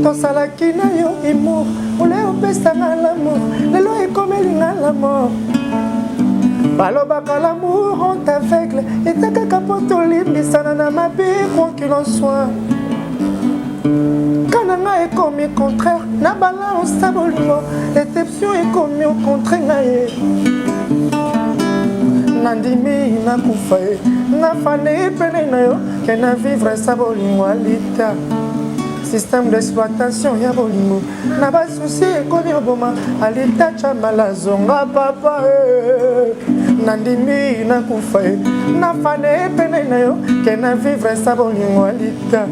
tosalaki na yo imo ole opesanga l'amour lelo ekomelinga la mort balobaka l'amour rend aveugle etakaka po tolimbisana na mabe quoi qu'il en soit kananga ekomi contraire na balance ta bolingo déception ekomi au contraire na ye nandimi nakufa ye nafane pene na yo ke na vivre sa bolingo alita système d'exploitation ya bolingo na basusi ekomi oboma alita chamala zonga papa nandimi nakufa ye nafane pene na yo ke na vivre sa bolingo alita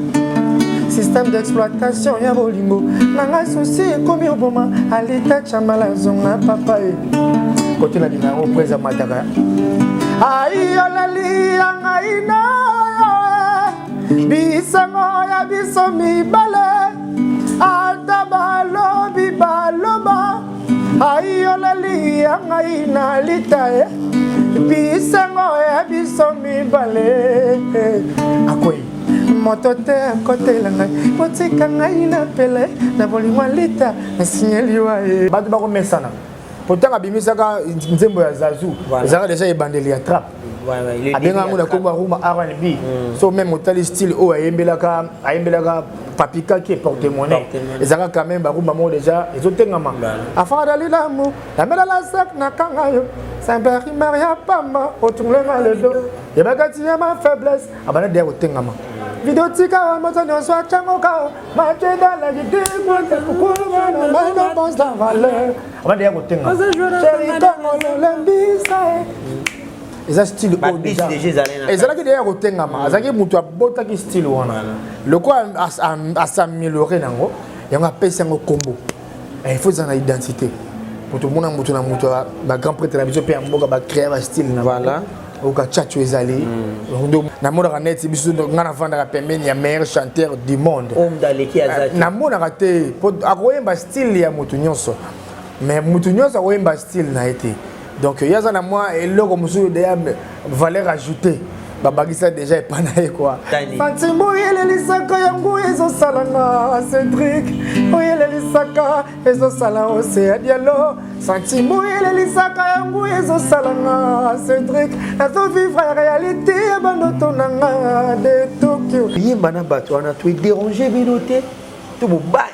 système d'exploitation ya bolingo nanga susi ekomi oboma alita chamala zonga papa côté la dina au présent mataka ai olali angaina bisango ya biso mibale atabalo bibaloba ai olali angaina litae bisango ya biso mibale akoi moto te côté la ngai potika ngai na pele na bolingo lita na signeliwa e batu bako mesana pourtant abimisaka nzembo ya Zazu ezaka déjà ebandeli ya trap abenga nguna komba ruma R&B so même otali style o ayembelaka papika qui est porte-monnaie ezaka quand même ba ruma mo déjà ezotengama afara dalila mu la mela la sac na kangayo Saint-Pierre Maria Pama otunglenga le do yebaka tiya ma faiblesse abana de otengama video tika moto nyonso achangoka matenda la gidimo tekukuma na mano pense la valeur abana de otengama chéri kongo lembisa eza style o déjà ezalaki déjà kotengama azaki mutu abotaki style wana loko asaméliorer nango yango apesa yango kombo il faut zana identité pour tout le monde mutu na mutu ba grand prêtre na biso pe mboka ba créer ba style na voilà oka chacho ezali na mona net biso ngana vanda pembeni ya meilleur chanteur du monde daleki azaki na mona raté akoyemba style ya mutu nyonso mais mutu nyonso akoyemba style na été. Donc il y a un mois et là comme ça déjà valeur ajoutée babagisa déjà est pas naé quoi Fantimo yele lisaka yangu ezo salanga Cédric oyele lisaka ezo sala ose dialo Fantimo yele lisaka yangu ezo salanga Cédric azo vivre la réalité banoto nanga de Tokyo yimba na bato ana to déranger binoté tout ba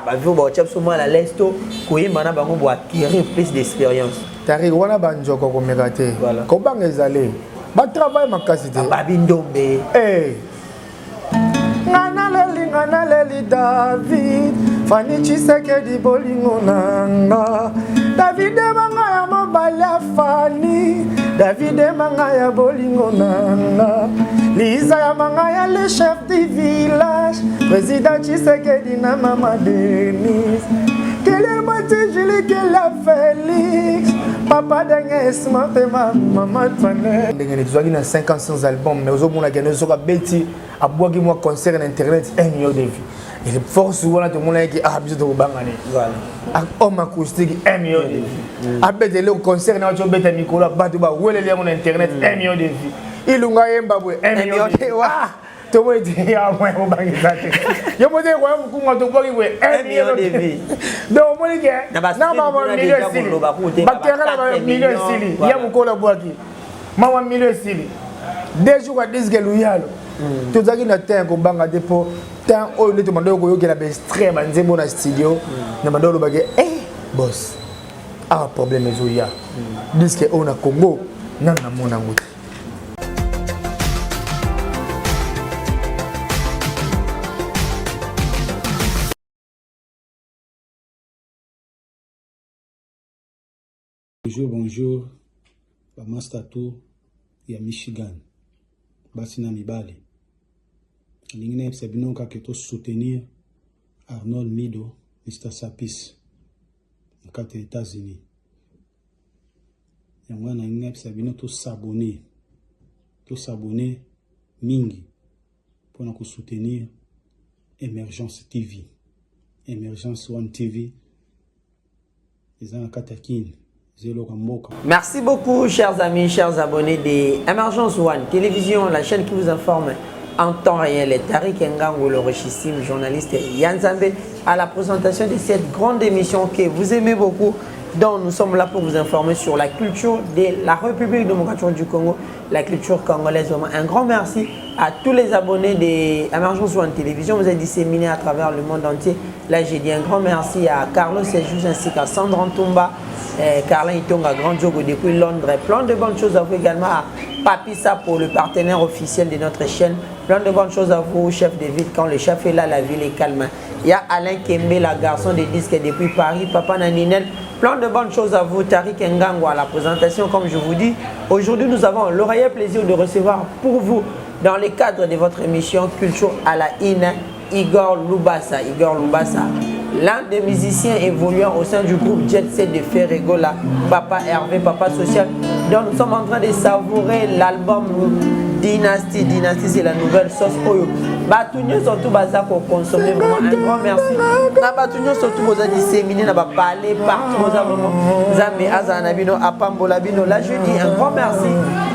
ba vivo ba chap so mal à l'est ko yimba na bango bo acquérir plus d'expérience tari wana banjoko ko megate ko bangezale ba travail makasi te babi ndombe ngana leli David Fani Tshisekedi bolingo nanga David manga ya mobala Fani David manga ya bolingo nanga Lisa ya manga ya le chef du village président Tshisekedi na mama Denise Kele mati jili kela Félix Papa dengue smart maman tane dengue tu as 500 albums mais aujourd'hui on a gagné sur Betty a boagi moi concert internet 1 million de vues et force voilà tout le monde qui a besoin de bangane voilà homme acoustique 1 million de vues a bête le concert na tu bête micro ba ba wele le mon internet 1 million de vues ilunga yemba 1 million de vues to mo di ya mo bangizate yo mo de ko mu kunga to bogi 1 million de vues donc mo ni ke na mama million sili bakera na million sili ya mu ko la bogi mama million sili deux jours à 10 geluyalo to zaki na temps ko banga depo temps o le to mando ko yo ke la be extrême nzembo na studio na mando lo bage boss a problème ezoya disque on a Congo nana mona nguti. Bonjour, Bamastato, ya Michigan, Batina Mibali. L'ingénieur Sabino qui soutenir Arnold Mido, Mr. Sapis, dans les États-Unis. Et on a l'ingénieur Sabino tout s'abonner Mingi pour nous soutenir Emergence TV, Emergence One TV, les gens à Katakine. Merci beaucoup chers amis, chers abonnés de Emergence One Télévision, la chaîne qui vous informe en temps réel. Tariq Ngango, le richissime journaliste Yanzambe, à la présentation de cette grande émission que vous aimez beaucoup. Donc nous sommes là pour vous informer sur la culture de la République démocratique du Congo, la culture congolaise. Vraiment, un grand merci à tous les abonnés d'Emergence One Télévision. Vous êtes disséminés à travers le monde entier. Là, j'ai dit un grand merci à Carlos Sejus ainsi qu'à Sandra Ntumba, Carlin Itonga, Grand Diogo depuis Londres. Plein de bonnes choses à vous également à Papi Sapo, le partenaire officiel de notre chaîne. Plein de bonnes choses à vous, chef de ville. Quand le chef est là, la ville est calme. Il y a Alain Kembe, la garçon des disques depuis Paris, Papa Naninel. Plein de bonnes choses à vous, Tariq Ngango à la présentation, comme je vous dis. Aujourd'hui, nous avons le réel plaisir de recevoir pour vous, dans le cadre de votre émission Culture à la Ine, Igor Lubasa. Igor Lubasa, l'un des musiciens évoluant au sein du groupe Jet Set de Ferregola, Papa Hervé, Papa Social. Donc nous sommes en train de savourer l'album Dynasty. Dynasty, c'est la nouvelle sauce Oyo. Batunyo surtout baza pour consommer, vraiment un grand merci. Na Batunyo surtout baza disséminer, na ba parler partout, baza vraiment Zambe Azanabino, Apambola Bino. Là je dis un grand merci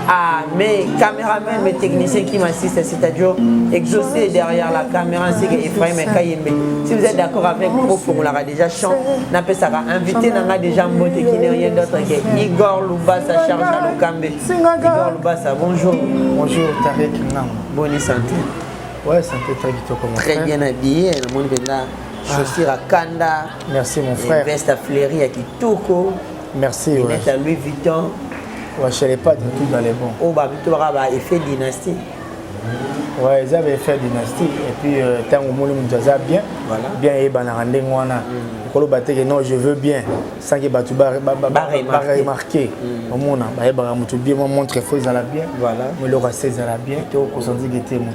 à mes caméramans, mes techniciens qui m'assistent, c'est-à-dire exaucé derrière la caméra, ainsi que Ephraim et Kayembe. Si vous êtes d'accord avec moi, on l'aura déjà chant, n'appelle ça invité, n'a déjà monté qui n'est rien d'autre que Igor Lubasa, Charles Alokambe. Igor Lubasa, bonjour. Bonjour, Tariq Ngango. Bonne santé. Ouais, santé très vite comme très bien habillé, le monde est là. Chaussures à Kanda. Merci mon frère. Veste à fleurie à Kitoko. Merci. Ouais. À Louis Vuitton. Ouais, je ne sais pas du tout dans les bons. Oh, bah, plutôt, bah, effet dynastie. Ouais, ils avaient fait dynastie. Et puis, tant que moi, je me bien. Voilà. Bien, et ben, non, je veux bien. Sans que tu remarqué. Au monde, bien, moi, montre faux, ils allaient bien. Voilà. Mais le reste, ils allaient bien. On s'en dit que tu es bien.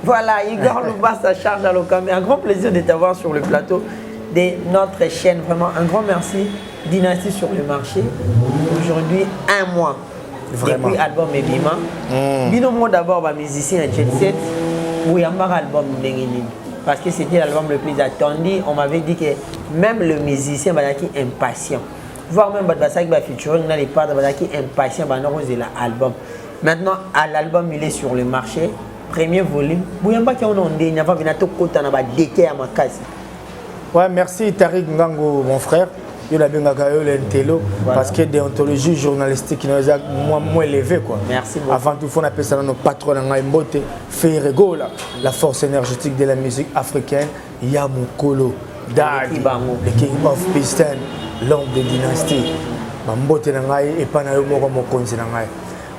Voilà, Igor Lubasa, Charles Alokambe. Un grand plaisir de t'avoir sur le plateau de notre chaîne. Vraiment, un grand merci. Dynastie sur le marché. Aujourd'hui, 1 mois. Vraiment. Depuis l'album Ebima. Binomo d'abord, musicien à Jet Set. Oui, il y a un album parce que c'était l'album le plus attendu. On m'avait dit que même le musicien est impatient. Voire même le featuring dans les parts est impatient de l'album. Maintenant, l'album il est sur le marché. Premier volume. Ouais, merci Tariq Ngango, mon frère. Il a bien l'intello parce que déontologie journalistique qui nous a moins élevé quoi. Merci beaucoup. Avant tout, il faut appeler ça nos patrons Mbote, Ferregola, la force énergétique de la musique africaine, Yamukolo, Dadi, le King of Piston, l'homme de dynastie. Mbote Nangai et Panayo Moko Mokonzi Nangai.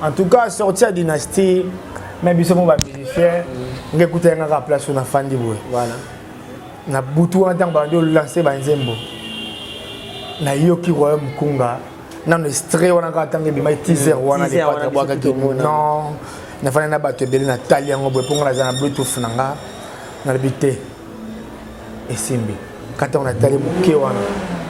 En tout cas, sorti à dynastie, même si on va musicien, on écoute un place sur la fan du bois. Voilà. Na butu en tant que lancer Banzembo. Na yoki royaume Kunga na no stray wana ka tangi bi mai teaser wana de patra bwa ka non na fana na bato beli na tali yango boy ponga na bluetooth nanga na bité esimbi kata on a tali muke wana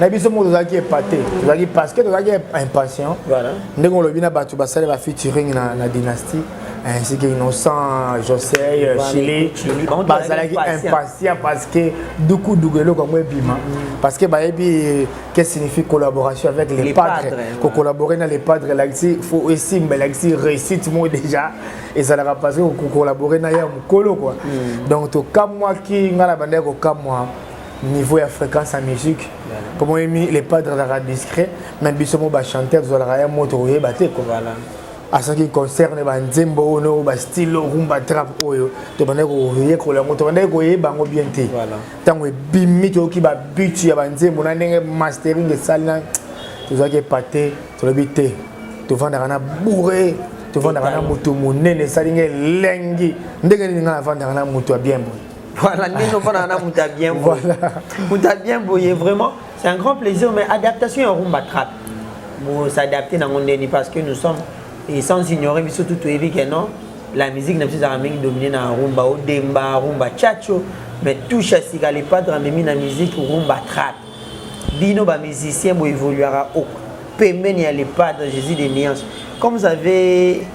na biso mo zaki épaté zaki parce que zaki impatient voilà ndenge lobi na bato basale ba featuring na dynastie ainsi que Innocent, José, Chili, bazalaki impatient parce que duku dugelo comme bima parce que qu'est-ce que signifie collaboration avec les padres pour collaborer dans les padres là il faut aussi mais là réussite moi déjà et ça la parce que collaborer dans ya mukolo quoi donc to comme moi qui ngala bande ko comme moi niveau ya fréquence en musique pour moi les padres la discret même bisomo ba chanteur zo la ya moto yebate quoi voilà à ce qui concerne les Nzembo, les styles rumba trap, tu vas dire que tu vas dire que bien té. Tant que bimi qui va buter à Nzembo, on a un mastering de salle, tu vas dire pâté, tu vas biter, tu vas dire bourré, tu vas dire moto moné, les salles lengi, dès que tu vas dire moto bien bon. Voilà, nous avons moto bien bon. Moto bien bon, vraiment, c'est un grand plaisir, mais adaptation au rumba trap, pour s'adapter dans le monde parce que nous sommes et sans ignorer, mais surtout tu évis que non, la musique n'a pas dominé dans rumba, au demba, rumba chacho, mais tout chassique les pas de la musique rumba trap. Bino ba musicien bo évoluera au paiement y les pas de Jésus des nuances. Comme vous avez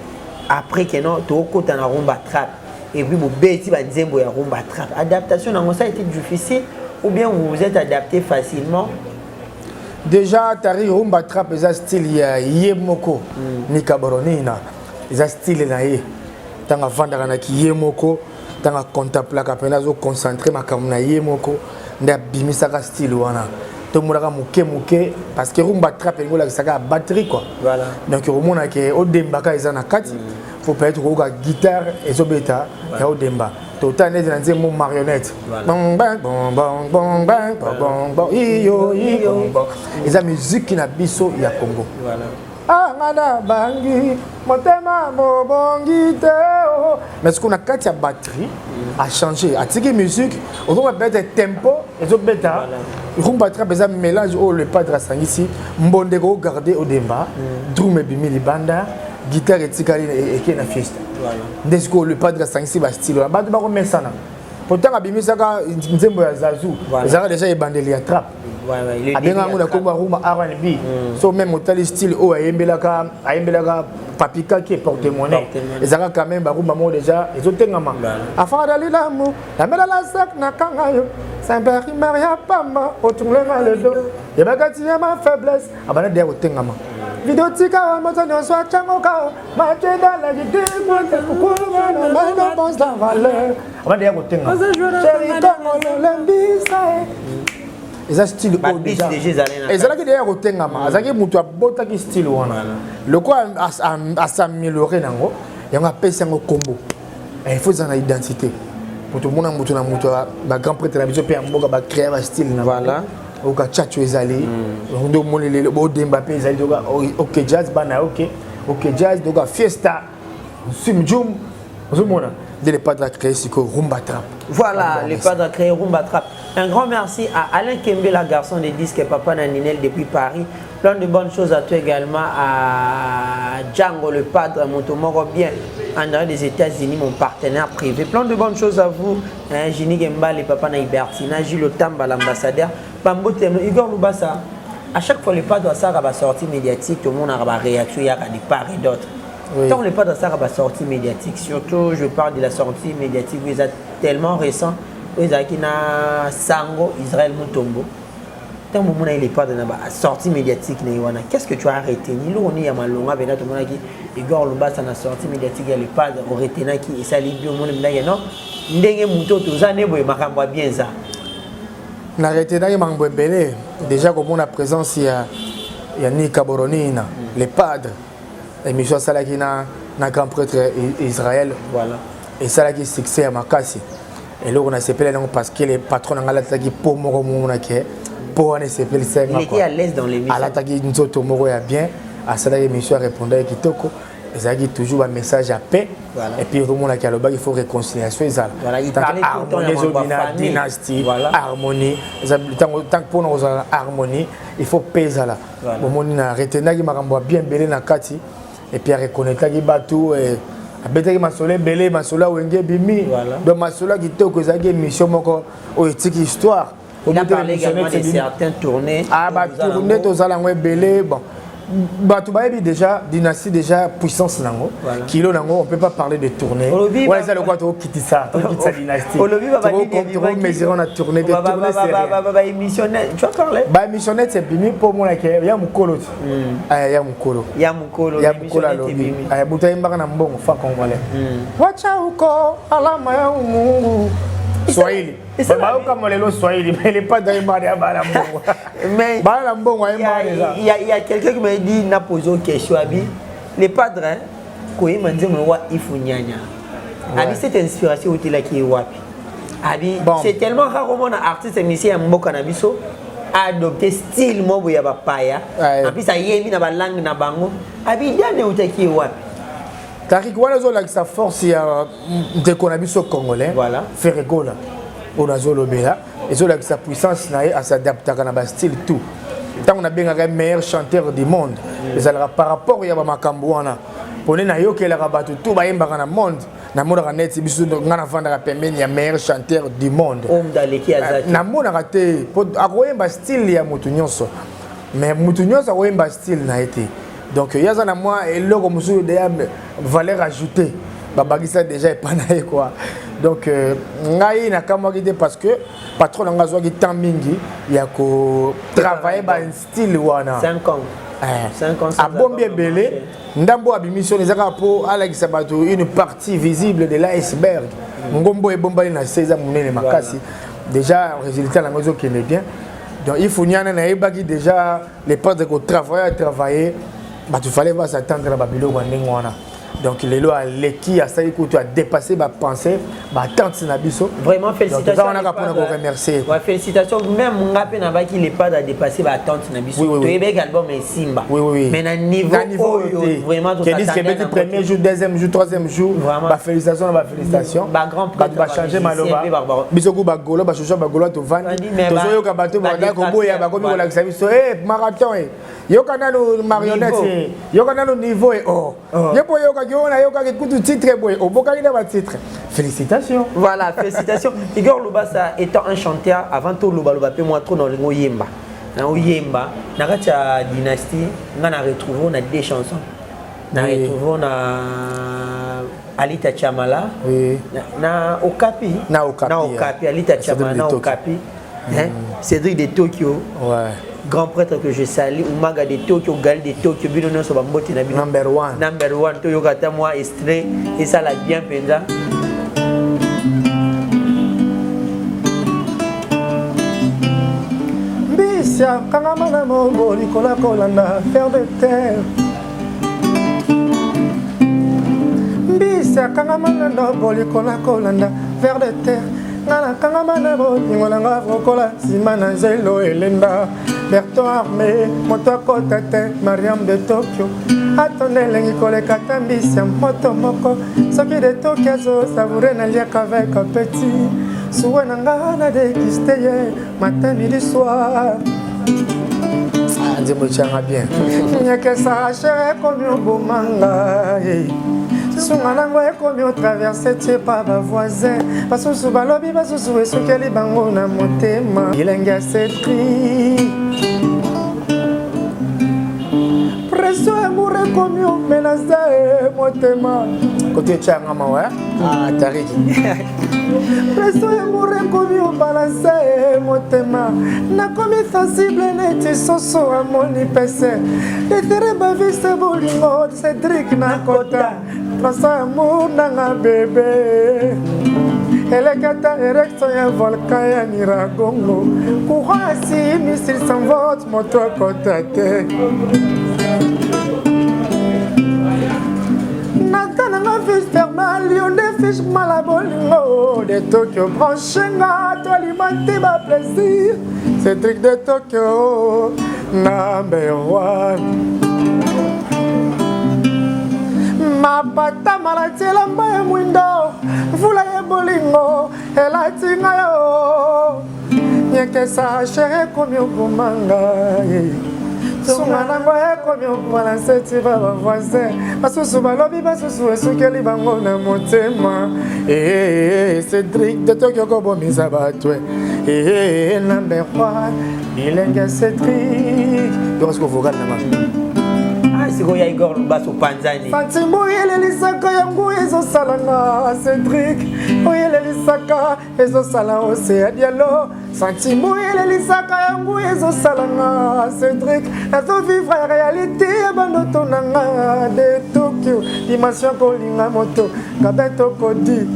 appris que non, tu au côté dans rumba trap et puis vous bêtis ba nzembo ya rumba trap. Adaptation dans ça a été difficile ou bien vous vous êtes adapté facilement? Déjà, Tari rumba trap, ils ont style Yemoko, Nika Boronina, ils ont style na ye. Tant avant d'arriver Yemoko, tant à contempler capena zo concentrer ma kamuna yemoko nda bimisaka style wana to mulaka muke parce que rumba trap et ngola saka batterie quoi voilà donc romona ke odembaka ezana kati faut peut-être ko guitare ezobeta ya odemba to tane na nzembo marionnette bang bang bang bang bang bang bang bang iyo eza musique na biso ya Congo voilà ngana bangi motema mobongi te mais ce qu'on a kati ya batterie a changé a tiki musique on va peut-être tempo ezobeta rumba trap eza mélange au le padre sangisi mbonde ko garder au demba drum et bimi libanda guitare etikali eke na fiesta ndesko le padre sangisi ba style ba ba ko mesana pourtant abimisaka nzembo ya zazu ezaka déjà ebandeli ya trap abenga nguna ko ba rumba R&B so même au style o ayembelaka papika qui est porte-monnaie ezaka quand même ba rumba mo déjà ezotengama afara lilamu la mela la sac na kangayo Saint-Père Maria Pama otunglenga le do yebakati ya ma faiblesse abana de otengama video tika moto nyonso achangoka matenda la gide monte kukuma na mano pense la valeur abana de otengama chéri kongo lembisa eza style o déjà ezalaki déjà kotengama azalaki mutu abotaki style wana loko asaméliorer nango yango apesi yango kombo il faut eza na identité moto mona moto na moto ba grand prêtre na biso mpe ya mboka bacréer ba style na voilà oka chacho ezali ndo monelele bodemba mpe ezali doka ok jazz bana ok jazz doka fiesta simjum ozomona de les padres créer siko rumba trap voilà les padres créer rumba trap. Un grand merci à Alain Kembe, la garçon des disques et Papa Naninel depuis Paris. Plein de bonnes choses à toi également, à Django le padre, Montomoro bien, André des États-Unis, mon partenaire privé. Plein de bonnes choses à vous, Gini Gemba, les Papa Naïbertina, Gilles Otamba, l'ambassadeur, Bambo Temo, Igor Lubasa. À chaque fois, le padre a sa sortie médiatique, tout le monde a une réaction, il y a des parts et d'autres. Tant le padre a sa sortie médiatique, surtout je parle de la sortie médiatique, vous êtes tellement récent. Ezaki na Sango Israël Mutombo. Tant moment il est pas de la sortie médiatique na Iwana. Qu'est-ce que tu as arrêté ni lo ni ya malonga bena to mona ki Igor Lubasa na sortie médiatique il est pas arrêté na ki esali bio mona mna non ndenge muto to za ne boye makambo bien ça. Na arrêté na mambo belé déjà comme on a présence il y a Nika Boronina les padres et monsieur Salaki na grand prêtre Israël voilà et Salaki succès à Makasi. Et là, on a s'appelé parce que les patrons ont attaqué pour Moromouna pour on s'appelle ça. Il était à l'aise dans l'émission. À l'attaquer nous autres Moro est bien. À ça l'émission répondait à Kitoko. Ils ont toujours un message à paix. Voilà. Et puis tout le monde qui a le bac il faut réconciliation ils voilà, il parlait tout le temps de dynastie, voilà. Harmonie. Tant que pour nous harmonie, il faut paix là. Bon on a retenu qui m'a bien belé na kati et puis reconnaître qui bateau et abetaki masolo belé masolo wenge bimi donc masolo qui te kozaki mission moko o éthique histoire il a parlé également de certains tournées bah tournées to zala ngwe belé bon bah tu bayebi déjà dynastie déjà puissance nango kilo nango on peut pas parler de tournée ouais ça le quoi to quitter ça dynastie olobi baba ni trop mesurer on a tourné de tourner c'est émissionnel tu vas parler bah émissionnel c'est bimi pour moi que ya mukolo ya mukolo lobi buta mbaka na mbongo fa congolais wacha uko alama ya Mungu Swahili. Baba kama lelo Swahili mais il est pas dans Mbari à Balambongo. Mais Balambongo il y a quelqu'un qui m'a dit n'a posé une question abi les padres ko yima nzemo wa ifunyanya. Abi cette inspiration où il a qui wapi. Abi c'est tellement rare au monde artiste musicien mboka na biso adopter style mobo ya bapaya. Abi ça yemi na ba langue na bango. Abi diane utaki wapi. Tarik wana zo la sa force ya de konabiso congolais voilà Ferregola on a zo lobela et zo la sa puissance na à s'adapter à na style tout tant on a bien un meilleur chanteur du monde mais alors par rapport ya ba makambo wana pone na yo ke la rabatu tout ba yemba na monde na mona net biso ngana vanda pembeni ya meilleur chanteur du monde daleki azaki na mona raté akoyemba style ya mutu nyonso mais mutu nyonso akoyemba style na été. Donc il y a un mois et là comme ça déjà valeur ajoutée babagisa déjà est pas naé quoi donc ngai na kamagide parce que patron nga zo ki mingi ya ko travailler ba style wana 5 ans 5 ans a bon bien belé ndambo abimission ezaka po alakisa bato une partie visible de l'iceberg ngombo et bombali na 16 ans monene makasi déjà résultat la maison qui est bien donc il faut nyana na ebaki déjà les pas de travailler bah tu fallait pas s'attendre à babilo wana donc les lois qui a ça écoute a dépassé ma pensée ma tante Nabiso vraiment félicitations on a pour remercier ouais félicitations même ngapé na baki les pas a dépassé ma tante Nabiso to ebek album et Simba mais na niveau vraiment tout ça que premier jour deuxième jour troisième jour bah félicitations bah grand prêtre ba changer maloba bisoku ba golo ba chocha ba golo to vandi to zo yoka bato ba ko boya ba komi ko la biso marathon yoka na marionnette yoka na niveau oh yepo yoka félicitations. Voilà, félicitations. Igor Lubasa étant un chanteur, avant tout Luba peut moi trop dans le Yemba. Dans Yemba, dans la dynastie, on a retrouvé des chansons. On a retrouvé Alita Chamala, na Okapi, Alita Chamala, na Okapi, Cédric de Tokyo. Ouais. Grand prêtre que je salue, Umaga de Tokyo, Gal de Tokyo, Binono Sobamboti, number one, Toyota, moi, extrait, et ça l'a bien penza. Bissia, Kangamana Mobo, Nicolas Colanda, fer de terre. Bissia, Kangamana Mobo, Nicolas Colanda, fer de terre. Nana Kangamana Mobo, Nicolas Colanda, Simana Zelo, Elenda. Berton Armé, Motoko Tate, Mariam de Tokyo. Attendez l'engikole Katambisi, Moto Moko. Soki de Tokyo, savouré n'a lien qu'avec un petit. Soué Nangana de Kisteye, matin, midi, soir. Dis-moi, tiens bien. N'y que ça, chérie, comme un beau manga. Sunganango ekomi otraverse tie pa bavoisin basusu balobi basusu esukeli bango na motema ilenge ya setri preso amour ekomi omenaza motema kote tianga mawa tariki preso amour ekomi obalansa motema nakomi sensible neti soso amoni pese etere bavise bolingo Cédric na kota Pasa amour nanga bébé Elekata erection ya volcan ya Niragongo Courant assis, missile sans vote, moto kotate Nata nanga fiche thermal, yon de fiche malabolingo De Tokyo branchenga, to alimenter ma plaisir C'est truc de Tokyo, number one Mapata malatela mbaye mwindo Vula ye bolingo Elatinga yo Nyeke sa chere komi okumanga Sunga nango ye komi okumalanse tiba bavoisin Basusu balobi basusu esukeli bango na motema Cédric de Tokyo kobomisa batwe Number one Ilenge Cédric Yoresko vocal na ma siko ya Igor Lubasa Panzani Santimo yelelisaka yangu ezosalanga Cédric oyelelisaka ezosala ose dialo Santimo yelelisaka yangu ezosalanga Cédric nazo vivre la réalité bandoto nanga de Tokyo dimension kolinga moto kabeto kodi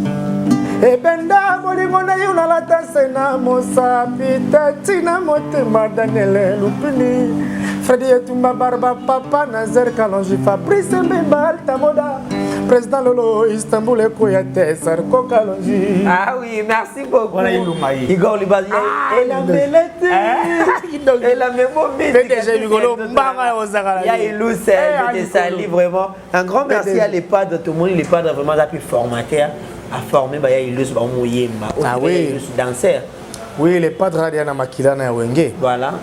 ebenda bolingo na yo na lata sena mosapi tatina motema Daniel Lupini Freddy Etumba Barba Papa Nazer Kalonji Fabrice Mbemba Altamoda Président Lolo Istanbul Ekoyate Sarko Kalonji. Ah oui, merci beaucoup. Igor Lubasa et la mélette et la mémoire déjà Igolo Mbanga Ozakala. Il y a Ilous je te salue vraiment. Un grand merci à l'EHPAD tout le monde l'EHPAD vraiment a pu formater à former bah il y a Ilous Bamouyemba. Ah oui, danseur. Oui, les padres Radiana Makila na Wenge. Voilà.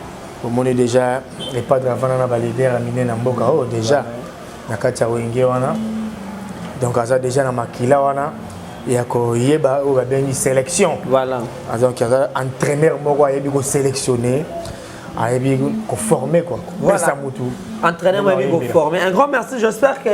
Au monde déjà les padres avant na baleder amine na mboka oh déjà na katia Wenge wana. Donc ça déjà na Makila wana ya ko yeba o ba bengi sélection. Voilà. Donc entraîneur moko yebi ko sélectionner. Ayebi ko former quoi. Voilà. Entraîneur yebi ko former. Un grand merci, j'espère que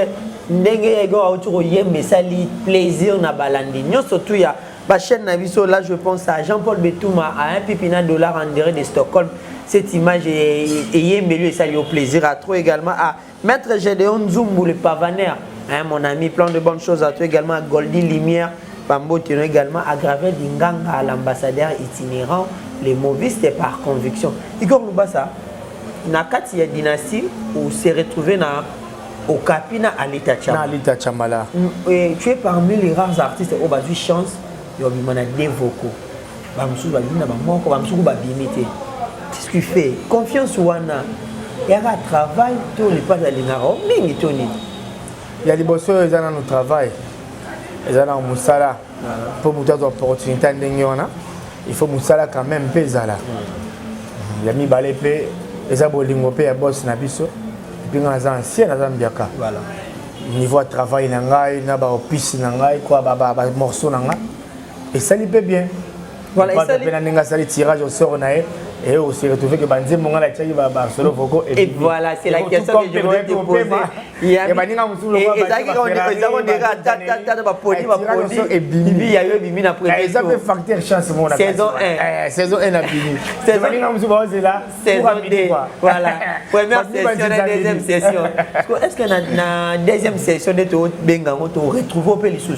ndenge ego autour yembe sali plaisir na balandi. Nyo surtout ya ba chaîne na biso là je pense à Jean-Paul Betouma à un pipina dollar en direct de Stockholm. Cette image est yembe lui sali au plaisir à toi également à Maître Gédéon Zumbu le pavaner. Hein, mon ami, plein de bonnes choses à toi également à Goldie Lumière Pambo Tino également aggravé d'Inganga à l'ambassadeur itinérant, les movistes par conviction. Igor Lubasa, Nakati ya dynastie où s'est retrouvé au Kapina à l'État Chamala. Et tu es parmi les rares artistes où tu as eu chance de faire des vocaux. Qu'est-ce que tu fais? Confiance ou Wana. Il y a un travail, tu n'es pas allé dans le Tony. Il y a des bosses, ils ont un travail. Ils ont un moussala. Pour vous donner l'opportunité, il faut moussala quand même pesala. Il y a mis balépé, ils ont bolingo pe ya boss na biso. Puis on a ancien na Zambiaka. Voilà. Niveau de travail nangai, na ba office nangai, quoi ba morceau nangai. Et ça lui fait bien. Voilà, et ça lui fait tirage au sort nae. Et on s'est retrouvé que Banzi Monga la Tchagi va solo voco. Et voilà, c'est la question que je voulais te poser. Il y a saison 1. Saison 1 a fini. Saison 2. Voilà. Première session et deuxième session. Est-ce que dans la deuxième session de tout Benga, on retrouve les sous?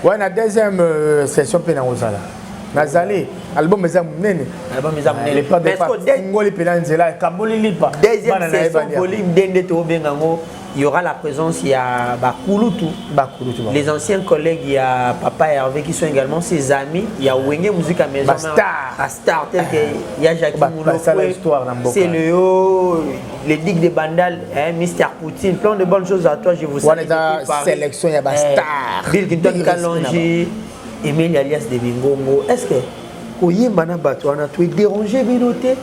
Oui, la deuxième session pe na ozala. Nazali album eza munene. Album eza munene. Les pas de ngoli penanzela kaboli lipa. Deuxième session volume dende to benga ngo, il y aura la présence il y a Bakulutu. Les anciens collègues, il y a Papa Hervé qui sont également ses amis, il y a Wenge Musique à Maison à Star tel que il y a Jacques Moulo. C'est le Dick de Bandal, Mr Poutine, plein de bonnes choses à toi, je vous salue. Sélection il y a Star. Bill Clinton Kalonji. Emile alias de Bingongo, est-ce que Koyemba na bato wana tu es dérangé binoté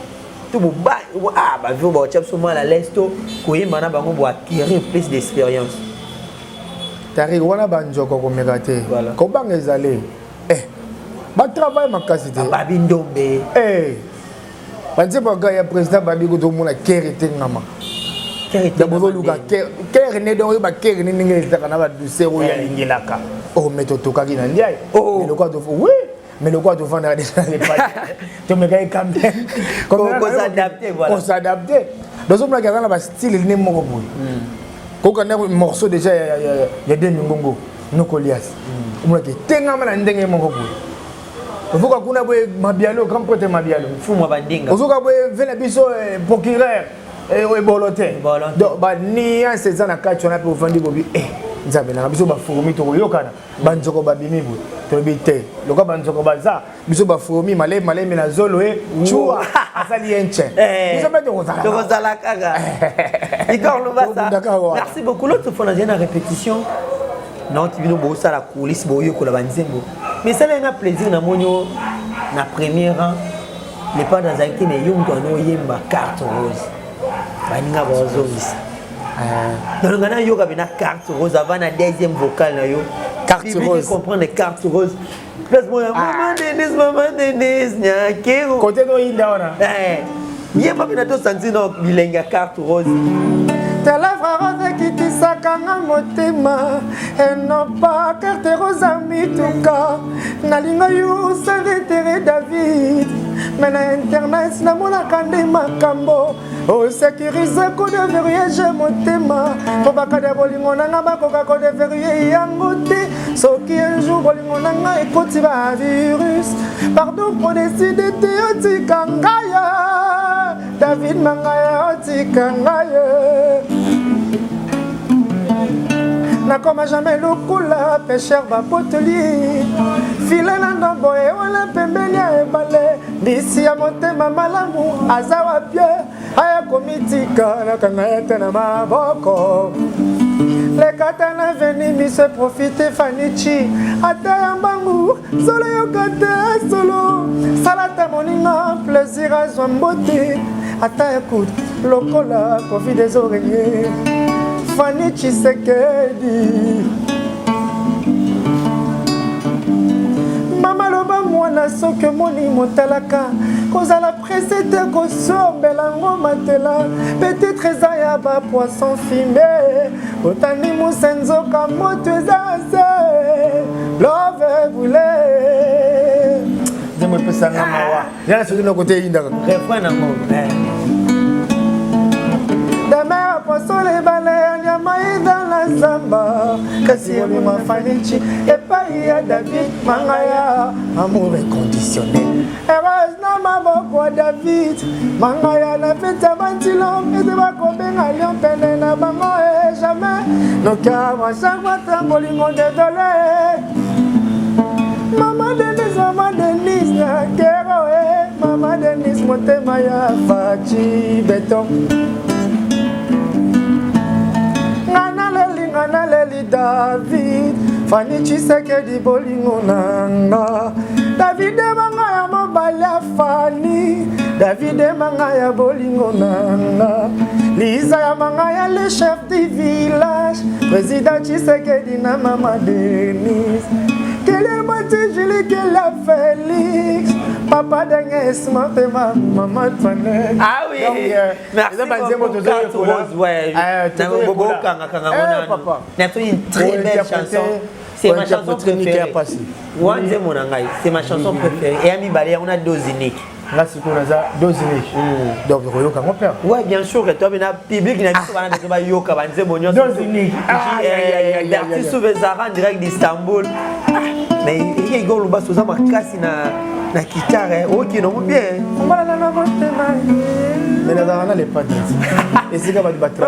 tu ba ah ba vu ba chap somo la lesto Koyemba na bango bo acquérir plus d'expérience. Tari wana banjoko ko megate. Ko bangezale. Ba travail makasi te. Ba bindombe. Banze ba ga ya président babi ko to mona kérité ngama. Kérité bo luka kéré ne do ba kéré ni ngeli ta kana ba du sero ya lingilaka. Oh, mais tu as tout dit. Oh, mais le quoi de oui, mais le quoi de vendre déjà les pages. Tu me gagnes quand même. Comment s'adapter, voilà. On s'adapte. Dans un magasin, là, style, il n'est pas bon. Quand on a un morceau déjà, il y a des mingongo, nos colias. On a dit, t'es un homme, t'es un homme. Il faut qu'on ait ma bialo, comme côté ma bialo. Il faut moi bandinga. Il faut qu'on ait Vénébiso procureur et Bolotin. Donc, ni un 16 ans à 4, on a pu vendre Bobby. Nzambe na biso ba fourmi to yokana banzoko ba bimibu to bité loka banzoko baza biso ba fourmi malé na zolo chua asali enche biso ba to zala kaga Igor Lubasa. Merci beaucoup. L'autre fois on a une répétition non tu vino bo ça la coulisse bo yokola banzembo mais ça a un plaisir na monyo na première rang les pas dans un qui ne yongo no yemba carte rose baninga bozo visa. Donc, on a une carte rose avant la deuxième vocale. Carte rose. Comprendre les cartes roses. Maman Denise, Nyakero. Côté de l'Inda, il y a pas de senti une carte rose. Tes lèvres roses qui te sakanga motema et non pas carte rose ami tout cas. Nalinga you sans intérêt David. Mais na internet na mona kande makambo. Oh sécuriser ko de verrouillage motema. Po bakade bolingo nanga bakoka ko de verrouiller yango te. Soki un jour bolingo nanga ekoti ba virus. Pardon pour décider te otikangaya. David mangaya otikangaya. Na comme jamais le coula pêcheur va potelier filet na ndombo e wala pembeni ya ebale d'ici ya motema malamu azawa pie aya komitika na kanga ete na maboko le katana veni mi se profite fanichi ata ya mbangu solo yokate solo salata moninga plaisir azwa mbote ata ekute lokola kofi des oreillers Fanny Tshisekedi Mama loba mwana soke moni motalaka kozala presete kosombela ngoma tela peut-être ezaya ba poisson fumé otani musenzoka moto ezase love boule Demo pesa ngama wa yana soki no côté indaka refrain na mo Demain, poisson les balais, nyamaï dans la zamba kasi ebima fanichi epai ya David Mangaya amour inconditionnel heureuse na maboko ya David Mangaya na feta bantilo ete bakobenga lion pene na bango jamais nokama chaque fois tambolingo désolé Maman Denise na kero Maman Denise motema ya fachi beton Ngana leli David Fani Tshisekedi bolingo nanga David manga ya mobali ya Fani David manga ya bolingo nanga Lisa ya manga ya le chef du village Président Tshisekedi na Maman Denise Quelle est ma Julie, quelle est Félix Papa d'Agnès, maman de Fanel. Ah oui, merci beaucoup. Ouais, papa. Une très belle chanson. C'est ma chanson préférée. C'est ma chanson préférée. Et Ami Balé, on a Dozinique. Là, c'est qu'on a Dozinique. Donc, Yoka, mon père. Oui, bien sûr, que toi, il y a un public qui a dit Yoka, Dozinique. Berti Souvezara, direct d'Istanbul. Mais il y a Igor Luba Souza Makasi na guitare, ok, non, bien. Mais la dame n'est pas dit. Et c'est comme battre.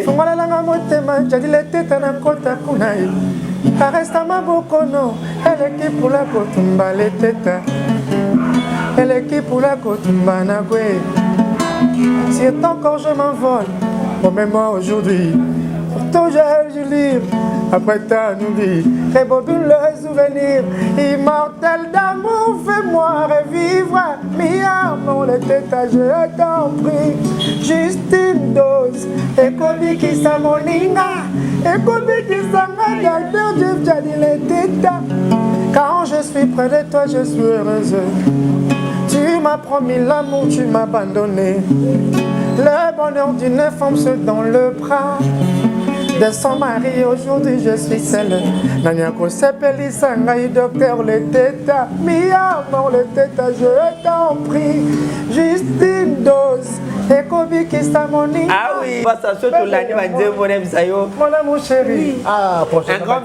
Fongala langa motema, jadi le teta na kota kunai. Arresta maboko no, elle est pour la kotumba le teta. Elle est pour la kotumba na gwe. Si encore je m'envole, au même moi aujourd'hui. Toujours je livre, après ta oubli, rebobine le souvenir, immortel d'amour, fais-moi revivre, mi amour, le téta, je t'en prie, juste une dose, et comme qui sa moninga, et comme qui sa gardeur, Dieu t'a dit le téta, quand je suis près de toi, je suis heureuse, tu m'as promis l'amour, tu m'as abandonné, le bonheur d'une femme se dans le bras. De son mari, aujourd'hui je suis seule. Nanyako s'appelle Sangai, docteur le téta. Mi amour le téta, je t'en prie. Juste une dose. Et Kobi qui s'amoni. Ah oui, ça surtout l'année, mon aime Sayo. Mon amour chéri. Ah, un grand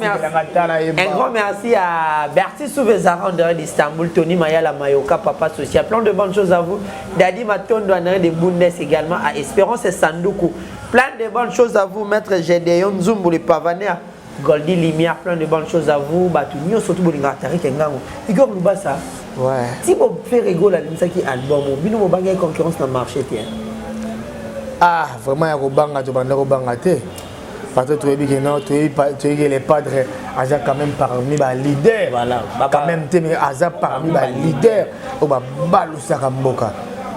merci à Berti Souvezara, en direct d'Istanbul, Tony Mayala Mayoka, Papa Social. Plein de bonnes choses à vous. Dadi Matondo, en direct de Bundes également, à Espérance et Sandoukou. Plein de bonnes choses à vous, Maître Gédéon Zumbu, les Pavaner, Goldie Limière, plein de bonnes choses à vous. Batunio, surtout Bolingatari Kengango. Igor Lubasa. Ouais. Si vous faites rigoler, c'est qui album, vous avez une concurrence dans le marché. Ah, vraiment, il y a un te. Parce que tu es les padres, Aza quand même parmi les leaders. Voilà. Quand même, Aza parmi les leaders. On va balouser à Mboka.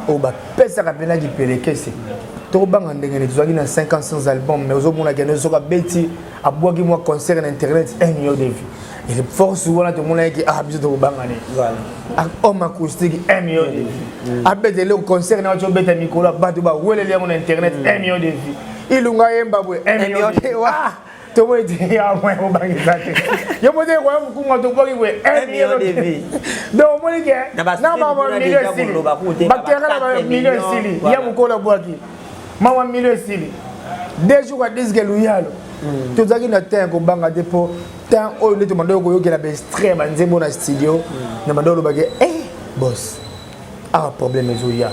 On va pèser à Bena du Pelekese. Tu as 500 albums, mais aujourd'hui, on a gagné sur Betty, à boire un concert sur Internet, 1 million de vues. Et le force souvent, tout le monde a dit ah, bisous de Bangane. Voilà. Homme acoustique, 1 million de vues. Après le concert, on a dit que Nicolas Badouba, où est le lien sur Internet, 1 million de vues. Il y a un million de vues. Tu vois, il y a un million de vues. Il y a un million de vues. Donc, on dit que, il y a un Maman milieu sili. 2 jours à 10 geluyalo. Tu as dit que tu as banga dépôt. Tant au lieu de demander au que la bestre manzemo na studio. Na mando lo bagé. Boss. Ah problème ezoya.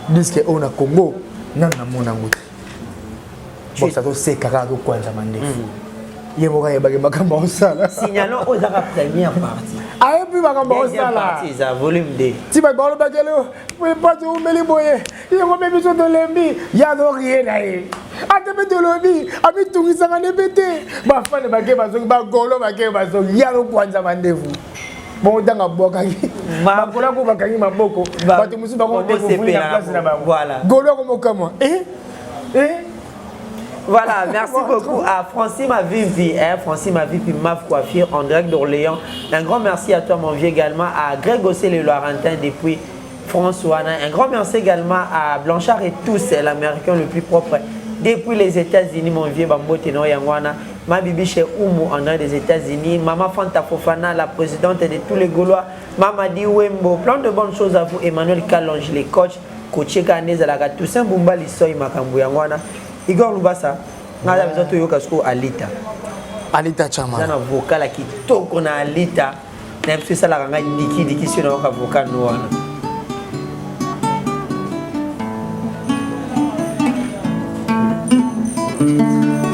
Disque on a Congo. Nana mona nguti. Boss ato se kaka ko kwanza mande. Yebo ka yebage makamba osala. Signalons aux première partie. Ah puis makamba osala. Partie ça volume 2. Si ba balo bagelo. Oui, pas de Oumeli Boye. Il y a même besoin de l'embi. Il y a rien là. A te mettre l'embi. A mis tout ça en ébété. Ma femme va gagner ma zone. Ma golo va gagner ma zone. Il y a le point de rendez-vous. Bon, dans la boîte. Ma golo va gagner ma boko. Ma te musu va gagner la place là-bas. Voilà. Golo comme comment? Voilà, merci beaucoup à Francine Mavivi, Francine Mavivi, Maf Coiffure en direct d'Orléans. Un grand merci à toi mon vieux également, à Greg Ossé le Laurentin depuis François. Un grand merci également à Blanchard et tous, l'américain le plus propre depuis les États-Unis, mon vieux Bambo Teno Yangwana. Ma bibi chez Oumu en direct des États-Unis. Maman Fanta Fofana, la présidente de tous les Gaulois. Mamadi Wembo, plein de bonnes choses à vous. Emmanuel Kalonge, les coachs. Coaché Kanez, la Toussaint Bumba, Lissoy Makambu Yangwana. Igor Lubasa, nga za besoin to yoka sko Alita Chama za na vocal ki toko na Alita na mso sala nga diki sur na ka vocal no wana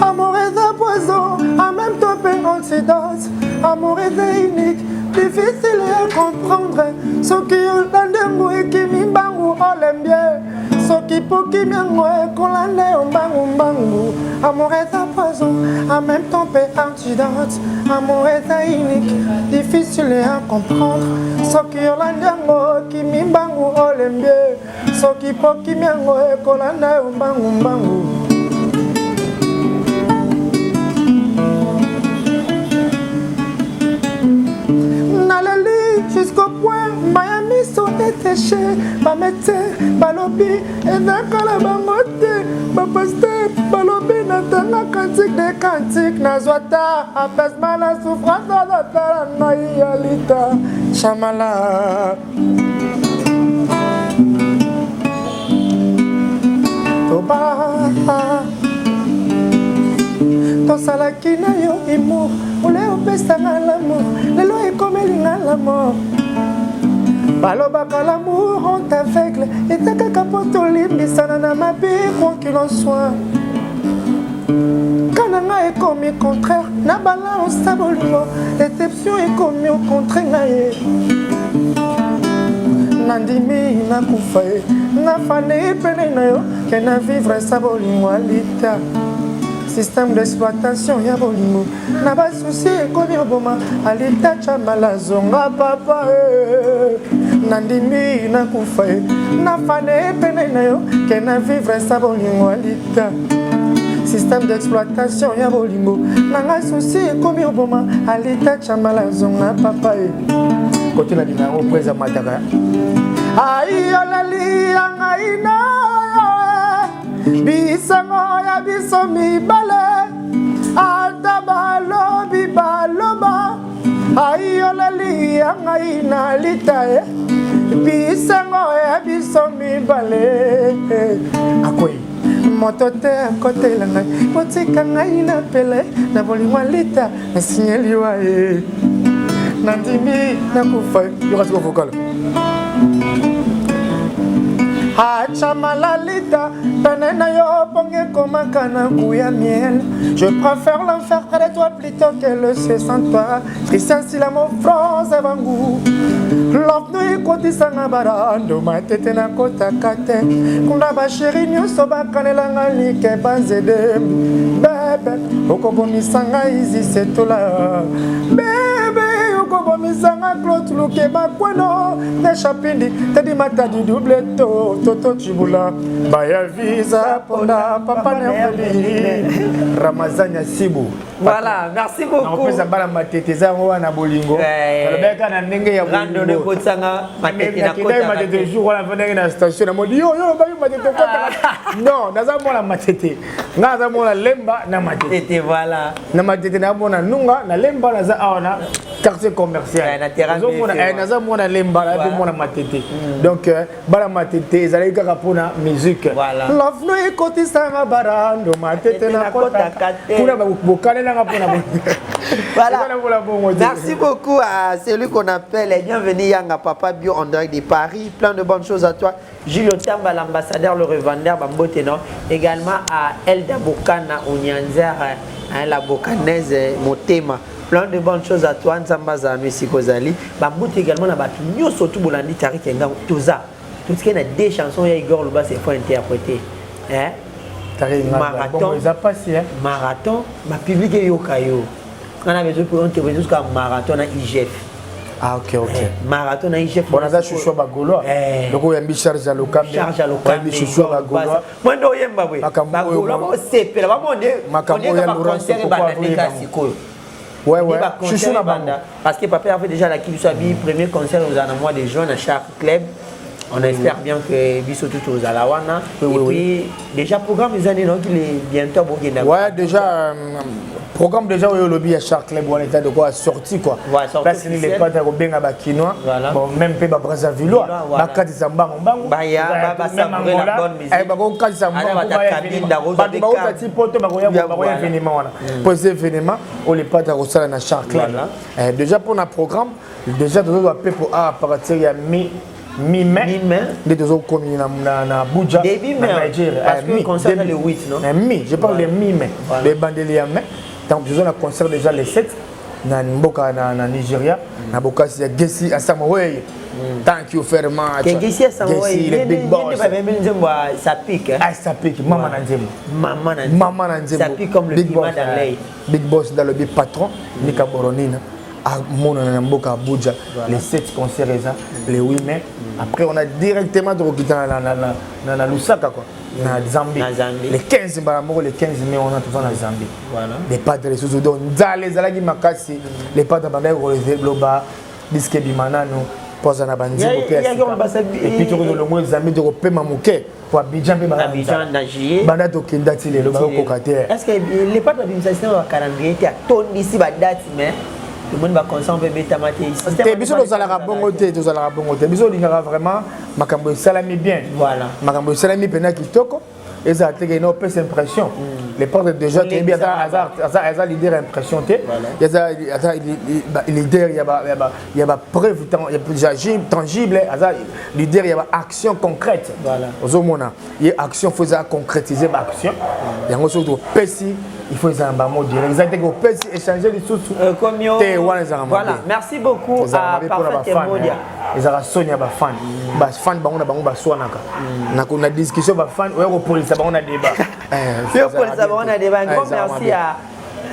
Amour est un poison, en même temps antidote. Amour est unique, difficile à comprendre. Ce qui est dans le et qui m'imbangu, on l'aime bien. Ce qui peut qui m'envoie, qu'on l'année, on bangu. Amour est un poison, en même temps antidote. Amour est unique, difficile à comprendre. Ce qui est dans le qui m'imbangu, on l'aime bien. Ce qui peut qui m'envoie, qu'on l'année, on bangu. Jusqu'au point, Miami sont détachés. Bamete, Balobi, et Nakala Bamote, Bapaste, Balobi, Natana, cantique des cantiques, Nazwata, apaisement la souffrance, Natala, Naïalita, Chamala. Toba. Tosala kina yo imo ole opesa l'amour lelo ekomelinga la mort balobaka l'amour on t'aveugle etakaka po tolimbisana na mabe quoi qu'il en soit kananga ekomi contraire na balance ta bolingo déception ekomi au contraire na ye nandimi nakufa ye nafane pene na yo ke na vivre sa bolingo Alita système d'exploitation ya bolingo na ba souci ekomi oboma Alita Chama la zonga papa nandimi nakufa nafane pene na yo ke na vivre sa bolingo Alita système d'exploitation ya bolingo nanga souci ekomi oboma Alita Chama la zonga papa côté na dinango presa mataka ai olali angaina bisango ya biso mibale ata balobi baloba ayolali ya ngai na Alita bisango ya biso mibale akoyi moto te akotela ngai motika ngai na pele na bolingo Alita nasinyeliwa ye nandimi nakufa yokasiko vocal Chama Alita, penena yo ponge komaka kuya miel. Je préfère l'enfer près de toi plutôt que le ciel sans toi. Christian Sila mon France avangou. Love no ikoti sanga barando matete na kota kate. Kuna ba chéri nyuso bakanela ngali ke banzede. Bebe, okobomisanga izi setola. Bebe, okobomisanga Claude Luke bakwano. Ne chapindi, te di mata di double to. Toto Chibula, Baya Visa, Ponda, Papa Nefeli, Ramazania Sibu. Voilà, merci beaucoup. On peut s'abattre ma tête, ça on a bolingo. Le bec à n'engue ya bolingo. Rando de Kotsanga, ma tête na kota. Ma tête jour on a venu na station, on dit yo yo ma tête kota. Non, naza mona ma tête. Naza mona lemba na ma tête. Tete voilà. Na ma tête na mona nunga na lemba naza aona quartier commercial. Na terrain. Naza mona lemba na mona ma tête. Donc bala ma tête ezali kaka pona musique. Voilà. Love no ekoti sanga barando ma tête na kota. Kuna bokane na pona. Voilà. Merci beaucoup à celui qu'on appelle bienvenue Yanga Papa Bio en direct de Paris. Plein de bonnes choses à toi. Julio Tamba, l'ambassadeur, le revendeur Bamboteno. Également à Elda Bokana Onyanzer, la Bokanaise Motema. Plein de bonnes choses à toi. Nzambaza Messi Kozali. Bambote également la Bapigno, surtout Bolandi Tari Kenga Toza. Tout ce qui est des chansons, il y a Igor Luba, c'est faut interpréter. Hein? Marathon. Marathon, ma public est Yokayo. On a besoin pour un jusqu'à marathon à IGF. Ah ok ok. Marathon à IGF. Bon, on a chouchou bagolo. Donc on a mis charge à l'ocam. Charge à l'ocam. On a mis chouchou bagolo. Moi non yem babwe. Bagolo moi c'est pela. Moi on est. Makambo ya Laurence Kokwa. Ouais ouais. Chouchou na banda. Parce que papa a fait déjà la qui soit premier concert aux en mois de juin à chaque club. On espère bien que Bisso tout aux Alawana. Et puis déjà programme les années donc il est bientôt à Bogenda. Ouais déjà programme déjà au lobby à Shark Club on était de quoi sorti quoi là c'est les potes au benga ba kinois bon même pe ba Brazzavillois ba katisa mbango mbango ba ya ba savourer la bonne musique ba ko katisa mbango ba ya ti poto ba ko ya événement wana pour ces événements on les potes au sala na Shark Club déjà pour un programme déjà de doit payer pour à partir ya mi-mai de deux autres communes na Abuja na Nigeria parce que concerne le 8 non je parle de mi-mai les bandeliers mai donc nous avons un concert déjà les 7 na Mboka na Nigeria na Boka c'est Gessi à Samoei thank you very much Gessi à Samoei le big boss ça pique ça pique maman na nzembo ça pique comme le piment dans l'œil big boss dans le big patron Nika Boronina à mon Mboka Abuja les 7 concerts les 8 mai après on a directement de quitter na Lusaka quoi na Zambie les 15 les 15 mai on a tout ça na Zambie voilà les padres les sous donc les zalagi makasi les padres bandai relever globa disque bimanano posa na bandi et puis tout le monde Zambie de repema muke pour Abidjan na juillet banda to kendati le ba ko kater est-ce que les padres d'administration va calendrier était à ton ici ba date mais le monde va consommer bêta maté ici. T'es biso nous allons bongo te, nous allons bongo te. Biso lingara vraiment makambo salami bien. Voilà. Makambo salami pena kitoko. Et ça a été une opération impression. Les portes déjà très bien. Ça leader impression te. Il y a leader il y a preuve tangible. Ça leader il y a action concrète. Voilà. Aux hommes il y a action faut ça concrétiser l'action. Il y a aussi d'autres pessi. Il faut un mot direct. Exactement. On peut échanger les sous. Voilà. Merci beaucoup à Parfait Modia. Les Sonia ba fan. Ba fan ba on a ba on ba soanaka. Na discussion ba fan. Ouais police ba on a débat. On a débat. Un grand merci à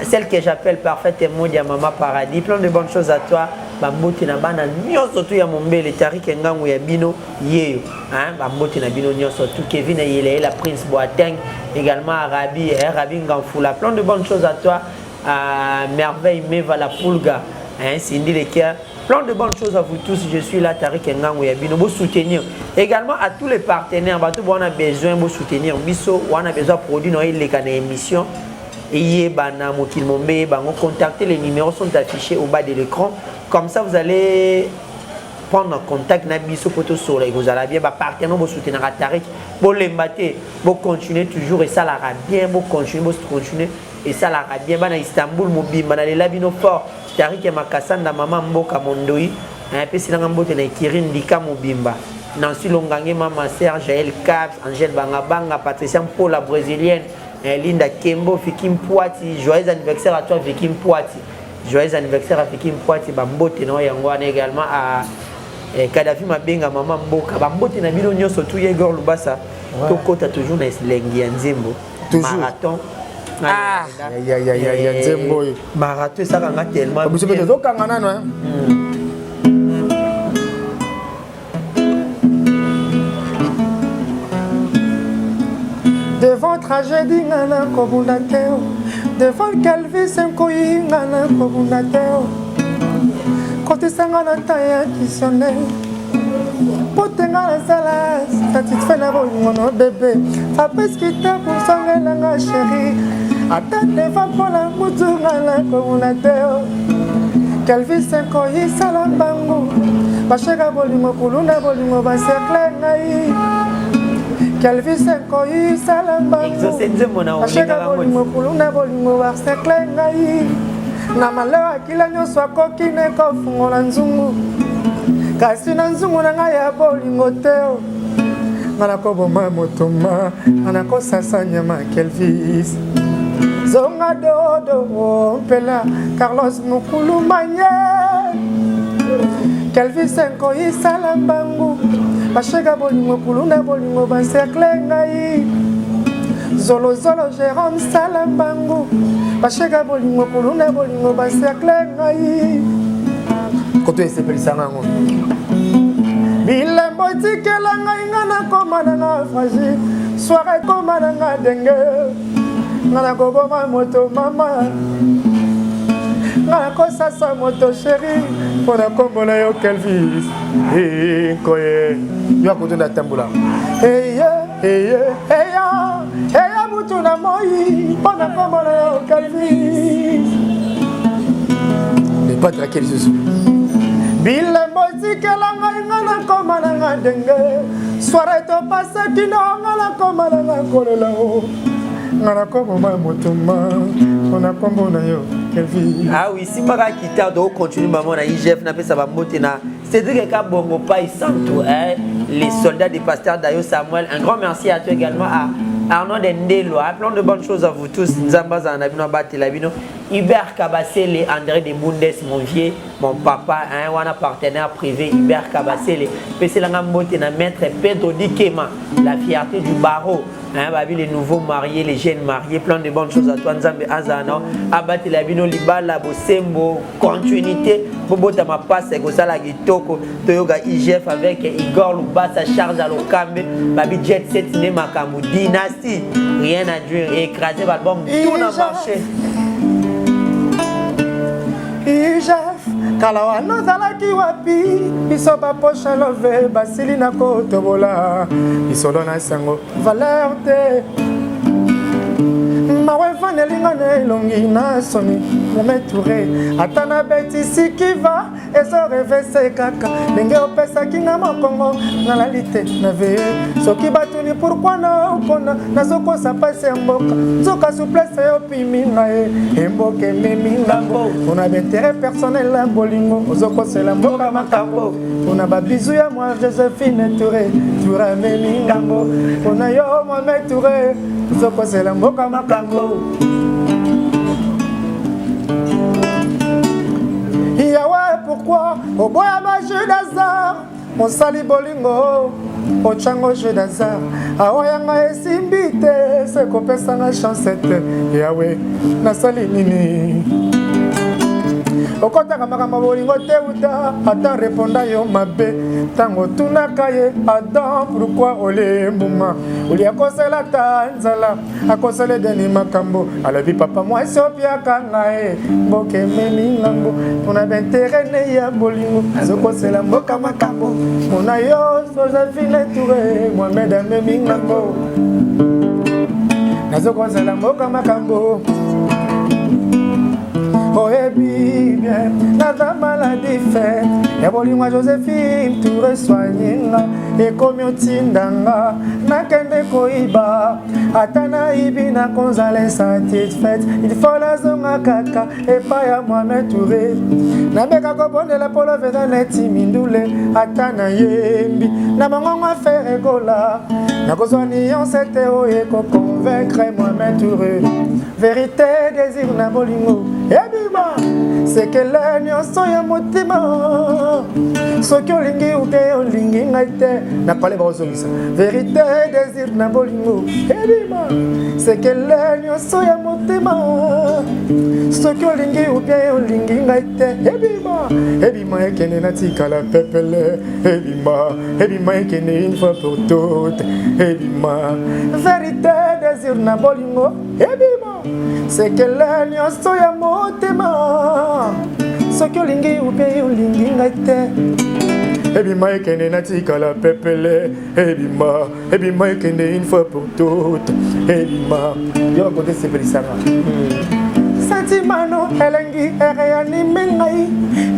celle que j'appelle Parfait Modia Maman Paradis. Plein de bonnes choses à toi. Bambote na bana nyonso tu ya mombele Tarik Ngangu ya bino yeyo hein bambote na bino nyonso tu Kevin Yele la Prince Boateng également Arabi Nganfula plein de bonnes choses à toi à Merveille Meva la Pulga hein Cindy Lekia plein de bonnes choses à vous tous je suis là Tarik Ngangu ya bino vous soutenir également à tous les partenaires bato on a besoin de soutenir biso on a besoin de produits dans les émission et bana mokil mombe bango contacter les numéros sont affichés au bas de l'écran. Comme ça, vous allez prendre contact avec Bisso Poto Soleil. Vous allez bien, partenaire, vous soutenir à Tarik. Vous l'embattez, vous continuez toujours et ça l'ara bien. Vous continuez et ça l'ara bien. Dans Istanbul, Mobim, dans les Labino Fort, Tarik et Makassan, dans Maman Mboka Mondoï. Un peu si l'angambote na Kirin Dika Mobimba. Nancy Longange, Maman Serge, Jaël Caps, Angèle Bangabanga, Patricia Paul, la brésilienne, Linda Kembo, Fikim Pouati. Joyeux anniversaire à toi, Fikim Pouati. Joyeux anniversaire à Fikim Pouati, Bambote no yangwana également à Kadhafi Mabenga Maman Mboka. Bambote na bino nyonso tu Yegor Lubasa. Tokota toujours na Lengi ya Nzembo. Marathon. Ah, ya Nzembo. Marathon ça kanga tellement. Biso peut zo kanga nano hein. Devant tragédie ngana kobundateo. Devant Calvis Nkoyi ngana kobundateo. Côté sangana taya kissonné. Potenga la sala, satisfait la bonne bébé. Fapes kita pour sangana nga chérie. Attends devant pour la moutou ngana kobundateo. Calvis Nkoyi salambango. Bachega bolimo kuluna bolimo basekle ngai. Calvis Nkoyi salambango. Bachega bolimo kuluna bolimo basekle ngai. Na malewa kila nyonso akoki ne kofungola nzungu. Kasi na nzungu na ngai ya bolingo te. Ngana koboma motoma, ngana kosasa nyama Calvis. Zonga dodo pela Carlos Mukulu manye. Calvis Nkoyi salambango. Bachega bolingo kuluna bolingo basekle ngai. Zolo zolo Jérôme salambango. Bachega bolingo kuluna bolingo basekle ngai. Koto esepeli sangango. Bilembo tikela ngai ngana komana na fragile. Soirée komana nga denge. Ngana koboma moto mama. Ngana kosasa moto chéri. Pona kombola yo Calvis. Koye. Yo kotonda tambula. Hey ya butu na moi. Pona kombola yo Calvis. battre quel lisusu bilembo tikela ngai nga nakoma na nga ndenge soirée topasaki no nga nakoma na nga kolela o nga nakoma motuma mpona kombo na yo kelvi. Ah oui, si maka kita do continue maman na IGF na pesa ba mbote na Cédric Kabongo Pai Santo, les soldats du pasteur Dayo Samuel. Un grand merci à toi également, à Arnaud Dendelo. Plein de bonnes choses à vous tous. Nzambaza Nabino Batelabino, Hubert Kabasele, André de Bundes, mon vieux, mon papa, un partenaire privé, Hubert Kabasele. PC Langambote na maître Pedro Dikema, la fierté du barreau. Les nouveaux mariés, les jeunes mariés, plein de bonnes choses à toi. Nzambe Azana, Abati Labino Libala, Bosembo, continuité. Bobo Tama passe, Gosala Gitoko, Toyoga IGF avec Igor Lubasa, Charles Alokambe, Babi Jet Set, Nemakamu, Dynastie. Rien à dire, écrasé l'album, tout n'a marché. IGF, Kalawano Zalaki Wapi, Bisoba Pocha Love, Basilina Kotobola, Bisolona Sango, Valerte. Mawe Vanelinga Longi na Soni, Moumetouré, Atana Beti Sikiva, Ezo Revese Kaka, Lenge Opesa Kinga Mokongo, Nalalite, Nave, Soki Batuni, pourquoi non, Pona, Nazoko sa passe en boca, Zoka souplesse Opimi, Mboke Memingambo, on a d'intérêt personnel à Bolingo, Zoko c'est la Mboka Makambo, on a bisou à moi, Josephine Touré, Toura Memingambo, on a yo, Mohamed Touré, Zoko c'est la Mboka Makambo. Yahweh, pourquoi au boya ma jeu d'hasard, mon sali bolingo, au chango jeu d'hasard, aoyanga esimbite, c'est qu'on peut s'en chancette, Yahweh, na sali nini. Au côté de ma bolingo te uta, attends répondant yo mabe, tango tunaka ye, Adam, pourquoi ole mouma, oli a causé la tanzala, a causé le deni makambo, à la vie papa moi sopia kangae, boke meni lambo, on a intérêt ne ya bolingo, azo causé la boka makambo, on a yo, Josephine Touré, moi mesdames meni lambo, azo causé la boka makambo. Oh, et bien, la maladie fait. Et moi Joséphine, tout resoigné. Et comme on tindanga, na kende koiba. Atana ibina konzale satisfaite. Il faut la zonga kaka. Et pas ya moi me touré. Na beka kobonde la polo veda neti mindule. Atana yembi. Na mangonga faire gola. Na kozwani on s'était oye ko convaincre moi me touré. Vérité désir na bolingo. C'est que l'agneau soya motima. Ce que olingi ou bien olingi ngaite. N'a pas les bras au vérité désir na bolingo. C'est que l'agneau soya motima. Ce que olingi ou bien olingi ngaite. Ebima ekene na tika la pepele. Ebima ekene une fois pour toutes. Ebima vérité désir na bolingo. C'est que l'agneau soya motima. Ce que lingi ou bien lingi ngate. Ebima ekene na tika la pepele. Ebima ekene une fois pour toutes. Ebima yo côté c'est Belisama. Sentimano elengi ereanime ngai.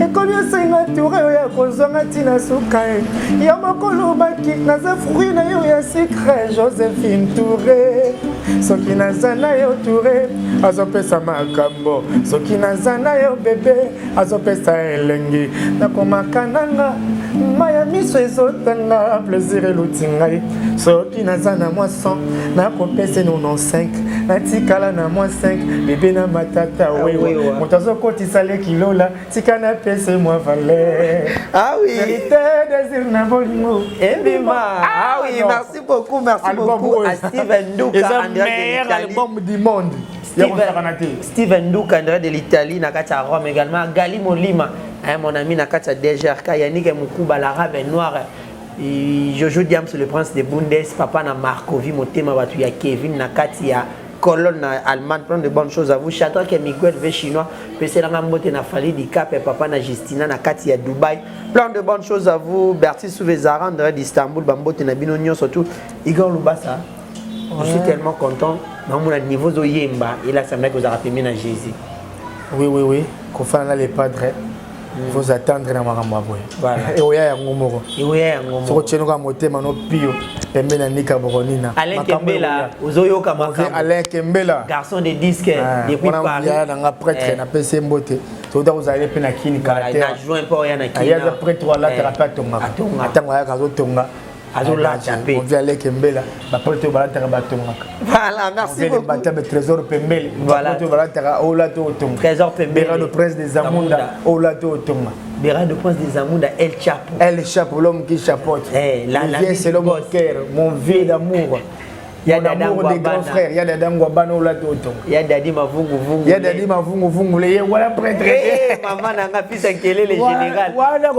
Ekomi osenga toure ya kozonga tina sukae. Ya mokolo baki naza fruit na yo ya secret Joséphine Touré. Soki nazana yo Touré azopesa makambo. Soki nazana yo bébé azopesa elengi. Nakomakananga maya miso ezotanga plaisir elutingai. Soki nazana moisson nakopesa 95. Natikala na moins 5 bébé na matata wewe. Motazo kotisa le kilo la tikana pese moi valeur. Ah oui. Vérité désir na bolingo. Ebima. Ah oui, merci beaucoup à Steven Duka meilleur album du monde. Steven Duka André de l'Italie nakata Rome également Gali Molima mon ami nakata DGRK Yannick Mukuba l'arabe noir Jojo Diams le prince de Bundes papa na Marcovi motema batu ya Kevin nakati ya colonne allemande plein de bonnes choses à vous Chatra que Miguel V chinois PC la mbote na Fali di Cap et papa na Justina nakati ya Dubaï plein de bonnes choses à vous Bertie Souvezara André d'Istanbul bambote na Binonio surtout Igor Lubasa. Je suis tellement content. Dans mon niveau de Yemba, il a semblé que vous avez fait à Jésus. Oui. Qu'on fait les padres. il faut attendre na makambo boy voilà et oya ya ngomoko soko tsheno ka motema no pio pembe na nika bokonina Alain Kembela ozoyoka makambo Alain Kembela garçon de disque depuis Paris na nga prêtre na PC mbote toda uzale pe na kini caractère na joint pas ya na kini ya prêtre wala thérapeute tonga atango ya kazo tonga azola chapé on vient Alain Kembela ba prêtre wala thérapeute tonga voilà merci beaucoup on vient trésor pembele voilà prêtre wala thérapeute ola to tonga trésor pembele le prince des Zamunda ola to tonga Béra de prince des Zamunda El Chapo El Chapo l'homme qui chapote la c'est l'homme au cœur mon vieux d'amour. Il y a d'amour des grands frères, il y a des dangwabana ou la toto. Il y a Dadi Mavungu Vungu. Il y a Dadi Mavungu Vungu. Il y a voilà prêtre. Maman n'a pas fils Nkele le général. Voilà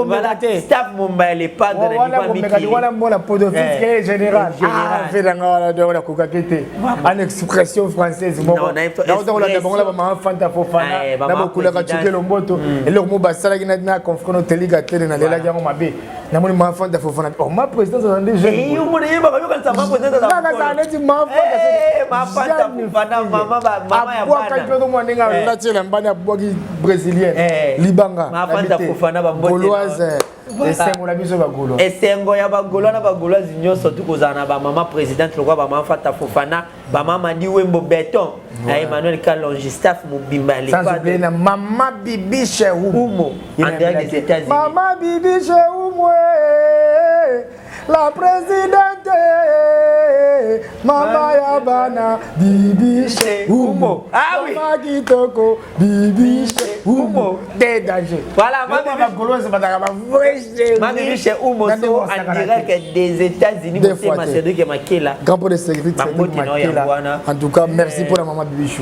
staff Mumbai les padres de Miki. Voilà mon la peau de fils général. Ah, fait dans la coca-quête. En expression française. Non, on a d'abord la maman Fanta Fofana. D'abord couleur à tuer le moto. Et le mot basala qui n'a confronté au télégatel dans les lagiens mabé. Na moni ma Fanta Fofana. Oh ma présidence dans des jeunes. Et vous voyez ma présidence dans ma Fanta Fofana maman ya bana la tela mbana boki brésilienne libanga ma Fanta Fofana ba mbote gauloise esengo la biso ba gaulois esengo ya ba gaulois na ba gauloise nyonso tukozana ba maman présidente lokwa ba maman Fanta Fofana ba maman di Wembo Beton Emmanuel Kalonji staff mobimba les pas de na maman Bibiche Umo en dehors des États-Unis maman Bibiche Umo la présidente Mama Yabana Bibiche Umo. Ah oui. Mama Kitoko Bibiche Umo. Des dangers. Voilà, Mama Gauloise Mama Bibiche Umo so en direct des États-Unis. C'est ma chérie qui m'a kela. Grand pour le secrétaire. En tout cas, merci pour la Mama Bibiche.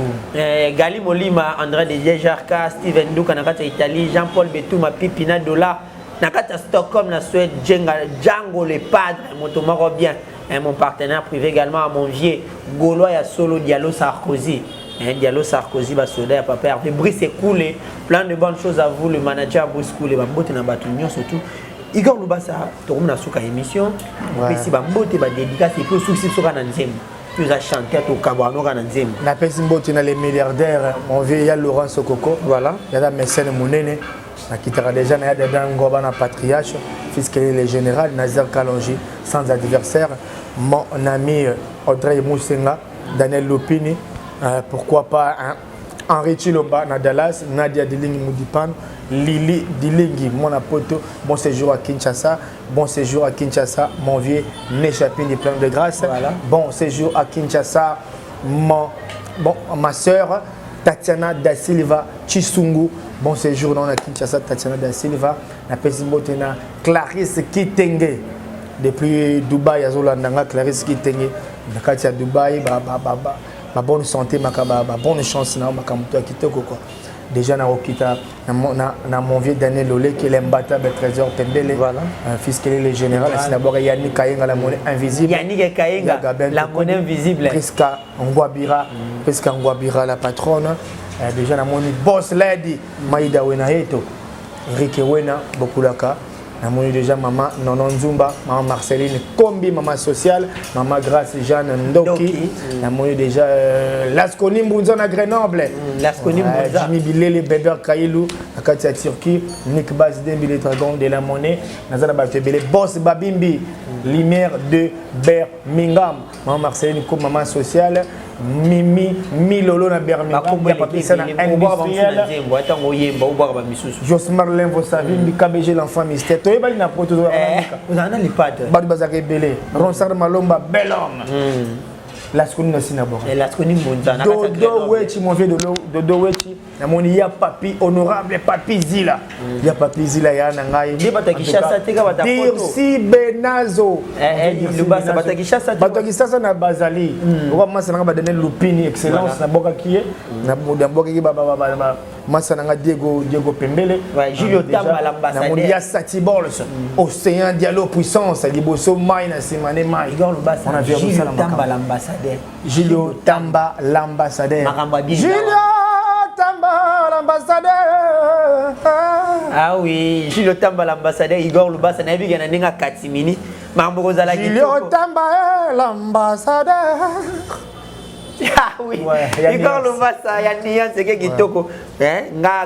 Gali Molima, André de Jarka, Steven Duka Nakata Italie, Jean-Paul Betouma, Pipina Dola. Nakata Stockholm, la Suède, Django le padre, Motomaro bien. Et mon partenaire privé également à mon vieux Gaulois et Solo Diallo Sarkozy. Diallo Sarkozy, Soda, Papa Hervé, Brice est coulé. Plein de bonnes choses à vous, le manager Brice coulé, Bambote na Batunion surtout. Igor Lubasa, Torum na Souka émission. Puis si Bambote va dédicace et puis souci sur un enzyme. Puis à chanter au Kabano un enzyme. Na Pesimbote na les milliardaires, mon vieux il y a Laurent Sokoko. Voilà. Il y a la mécène Mounene. Na kitara déjà na yada dangoba na patriarche fils que le général Nazar Kalonji sans adversaire mon ami Audrey Moussenga Daniel Lopini pourquoi pas Henri Chilomba na Dallas Nadia Dilingi Mudipan Lili Dilingi mon apoto bon séjour à Kinshasa mon vieux Néchapin du plein de grâce voilà. Bon séjour à Kinshasa ma sœur Tatiana Da Silva Chisungu. Bon séjour dans la Kinshasa, Tatiana Da Silva. La Pesimotena Clarisse Kitenge. Depuis Dubaï, Azolandanga, Clarisse Kitenge. Dans Dubaï, bonne santé, bonne chance. Déjà, na mon vieux Daniel Lolé qui est l'imbattable trésor Pembele. Voilà. Fils qui est le général. C'est d'abord Yannick Kayenga, la monnaie invisible. Yannick Kayenga, la monnaie invisible. Priska Ngwabira, la patronne. Déjà, na mon boss lady, Maïda Wenaheto. Rick Wena, Bokulaka. Na mon déjà maman Nonon Zumba, maman Marceline Kombi, maman sociale, maman Grace Jeanne Ndoki. Na mon déjà Lasconi Mbunza na Grenoble. Lasconi Mbunza. Jimmy Bilele, Beder Kailou, na Katia Turquie, Nick Bazden, Billet Dragon de la Monnaie, Nazana Batebele, Boss Babimbi, Lumière de Birmingham, maman Marceline Kombi, maman sociale. Mimi Milolo na Birmingham ya papisa na industriel Josmar Lemvo Savimbi KBG l'enfant mystère to yebali na poto vous en avez pas de bad bazaka belé Ronsard Malomba bel homme Lasconi na Sinabora Lasconi Mbunza na Dodo Wechi mon vieux Dodo Wechi na moni ya papi honorable papi Zila ya papi Zila ya na ngai ndi batakishasa teka batapoto Dirsi Benazo Lubasa batakishasa batakishasa na Bazali kwa masa na ba Daniel Lupini excellence na boka kié na boka ki ba masa na Diego Pembele Julio Tamba l'ambassadeur na moni ya Satibols Océan Diallo puissance liboso mai na simane mai Igor Lubasa on a vu Julio Tamba l'ambassadeur Julio Tamba l'ambassadeur Tamba l'ambassadeur. Ah oui, Julio Tamba l'ambassadeur Igor Lubasa na biga na ninga katimini. Mambo kozala kitoko. Julio Tamba l'ambassadeur. Ah oui, Igor Loubassa, Yannian, c'est qui toko.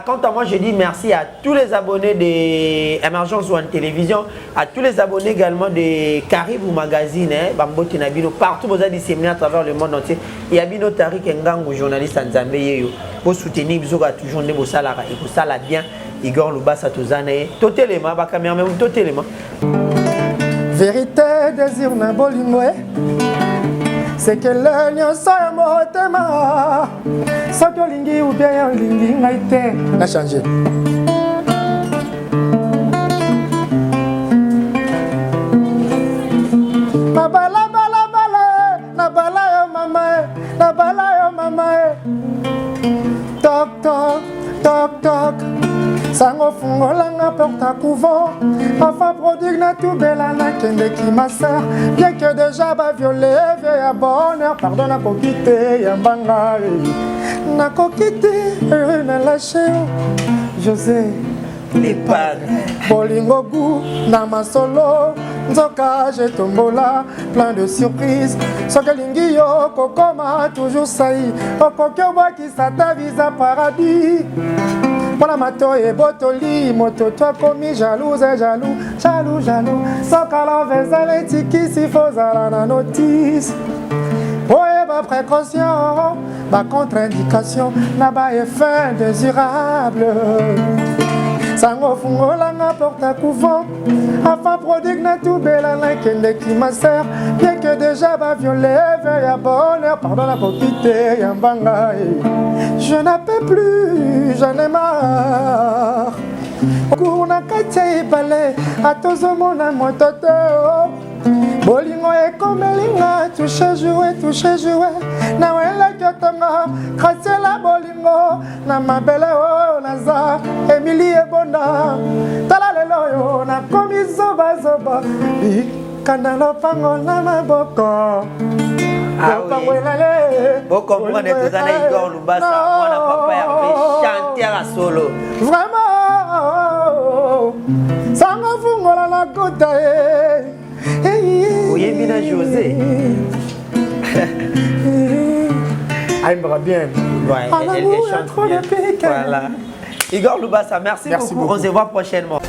Quant à moi, je dis merci à tous les abonnés de Emergence One Télévision, à tous les abonnés également de Caribou Magazine, Bambo Tinabino, partout vous avez disséminé à travers le monde entier. Il y a Bino Tariq Ngango, journaliste en Zambie, pour soutenir, vous aurez toujours des beaux salaires et pour ça, là bien, Igor Loubassa, Tozane, Totelema, Bakamia, même Totelema. Vérité, désir, n'a bolimoué. C'est que le nyonso ya motema soki olingi ou bien olingi ngai te na changer nabala yo mama toc toc toc toc sango fungolanga porte à couvent enfin prodigue na tout bela na kende qui ma sœur bien que déjà ba violé veille à bonheur pardon na kokite ya mbanga na kokite na lâché José Lépane bolingo goût na masolo nzoka je tombola plein de surprises soki elingi yo kokoma toujours sai okoki obwakisa ta visa paradis Pona mato e botoli moto toi komi jalouse jaloux jaloux jaloux soka l'envers tiki si fozala na notice oye ba précaution ba contre-indication na ba effet désirable sango fungolanga porte à couvent enfin prodigue na tout bela na kende qui ma sœur bien que déjà ba violé veille à bonheur pardon la kokite ya mbanga je n'en peux plus j'en ai marre kuna katia ibale atozomona motote bolingo ekomelinga touche joué na weleki otonga krasiela bolingo na mabele oyo naza emili ebonda tala lelo oyo nakomi zobazoba ikanda lopango na maboko Vous comprenez tout ça, Igor Loubassa, moi, papa Hervé, chanter à solo. Vraiment, ça m'a fumé la côte. Oui, bien José. Aimerait bien. Ouais, elle chante bien. Voilà. Igor Loubassa, merci beaucoup. On se voit prochainement.